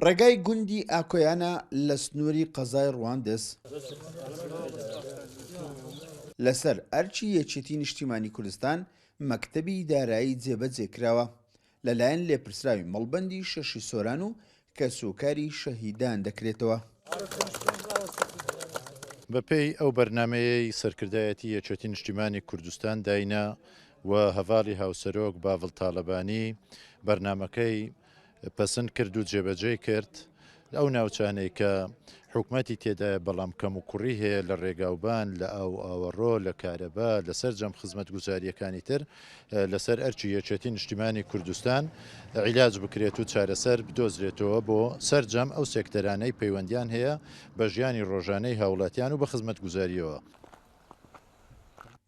ڕێگای گوندی ئاکۆیانە لە سنووری قەزای ڕواندس لەسەر ئەرچی یەکێتی نیشتیمانی کوردستان مەکتەبی دارایی جێبەجێکراوە لەلایەن لێپرسراوی مەڵبەندی شەشی سۆران و کە سوکاری شەهیدان دەکرێتەوە. بەپێی ئەو بەرنمەیەی سەرکردایەتی یەکێتی نیشتیمانی کوردستان داینە و هەڤاڵی هاوسەرۆک باڤڵ تاالبانی بەرنمەکەی پەسەند کرد و جێبەجێ کرد ئەو ناوچانەی کە حکوومەتی تێدایە بەڵام کەم و کوڕی هەیە لە ڕێگاوبان لە ئاوەڕۆ لە کارەبا لەسەر جەم خزمەت گوزاریەکانی تر لەسەر ئەرچی یەکێتی نیشتیمانی کوردستان عیلاج بکرێت و چارەسەر بدۆزرێتەوە بۆ سەرجەم ئەو سێکتەرانەی پەیوەندیان هەیە بە ژیانی ڕۆژانەی هاوڵاتیان و بە خزمەت گوزاریەوە.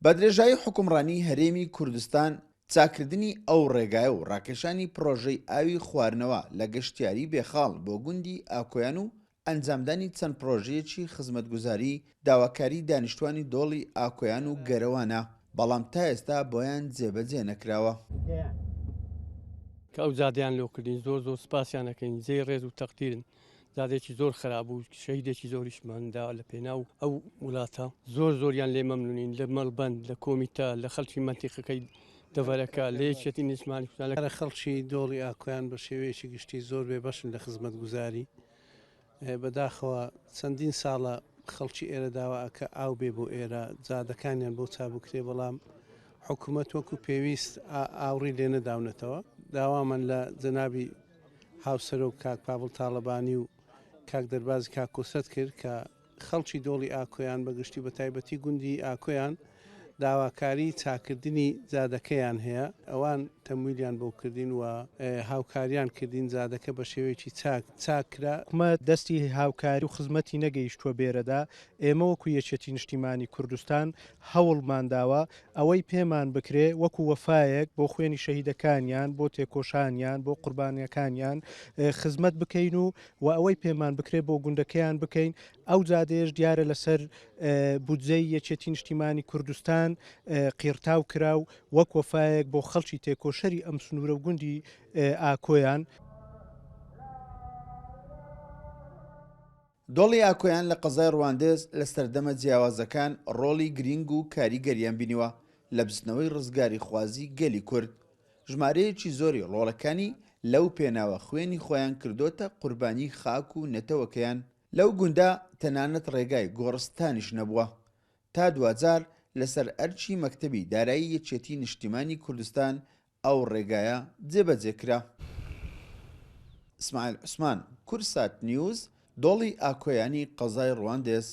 بە درێژایی حکومڕانی هەرێمی کوردستان چاکردنی ئەو ڕێگایە و ڕاکێشانی پرۆژەی ئاوی خواردنەوە لە گەشتیاری بێخاڵ بۆ گوندی ئاکۆیان و ئەنجامدانی چەند پرۆژەیەکی خزمەتگوزاری داواکاری دانیشتوانی دۆڵی ئاکۆیان و گەرەوانە بەڵام تا ئێستا بۆیان جێبەجێ نەکراوە. کە ئەو زادیان لۆکردین زۆر سپاسیانەکەین زێی ڕێز و تەقدیرن زادێکی زۆر خراپ بوو شەهیدێکی زۆریشماندا لە پێناو ئەو وڵاتە زۆریان لێ مەمنونین لە مەڵبەند لە کۆمیتە لە خەڵکی منتیقەکەی دەڤەرەکە لە یەکێتی نیشتیمانی لە خەڵکی دۆڵی ئاکۆیان بە شێوەیەکی گشتی زۆر بێبەشن لە خزمەت گوزاری بەداخەوە چەندین ساڵە خەڵکی ئێرە داوا کە ئاو بێ بۆ ئێرە جادەکانیان بۆ چابکرێ بەڵام حکوومەت وەکو پێویست ئاوڕی لێ نەداونەتەوە داوامان لە جەنابی هاوسەرۆک کاک پاڤڵ تاالبانی و کاک دەربازی کاکۆسەت کرد کە خەڵکی دۆڵی ئاکۆیان بەگشتی بە تایبەتی گوندی ئاکۆیان داواکاری چاکردنی زادەکەیان هەیە ئەوان تەمویلیان بۆ کردین و هاوکاریان کردین زادەکە بە شێوەیەکی چاکرا حکومەت دەستی هاوکاری و خزمەتی نەگەیشتووە بێرەدا ئێمە وەکو یەکێتی نیشتیمانی کوردستان هەوڵمانداوە ئەوەی پێمان بکرێ وەکو وەفایەک بۆ خوێنی شەهیدەکانیان بۆ تێکۆشانیان بۆ قوربانیەکانیان خزمەت بکەین و ئەوەی پێمان بکرێ بۆ گوندەکەیان بکەین ئەو زادێش دیارە لەسەر بودجەی یەکێتی نیشتیمانی کوردستان قیرتاو کرا و وەک وەفایەک بۆ خەڵکی تێکۆشەری ئەم سنوورە و گوندی ئاکۆیان. دۆڵی ئاکۆیان لە قەزای ڕواندز لە سەردەمە جیاوازەکان ڕۆڵی گرنگ و کاریگەریان بینیوە لە بستنەوەی ڕزگاری خوازی گەلی کورد ژمارەیەکی زۆری ڕۆڵەکانی لەو پێناوە خوێنی خۆیان کردوتە قوربانی خاک و نەتەوەکەیان لەو گوندا تەنانەت ڕێگای گۆڕستانیش نەبووە تا دوجار لەسەر ئەرچی مەکتەبی دارایی یەکێتی نیشتیمانی کوردستان ئەو ڕێگایە جێبەجێکرا. ئیسماعیل عوسمان، کورسات نیوز، دۆڵی ئاکۆیانی قەزای ڕواندز.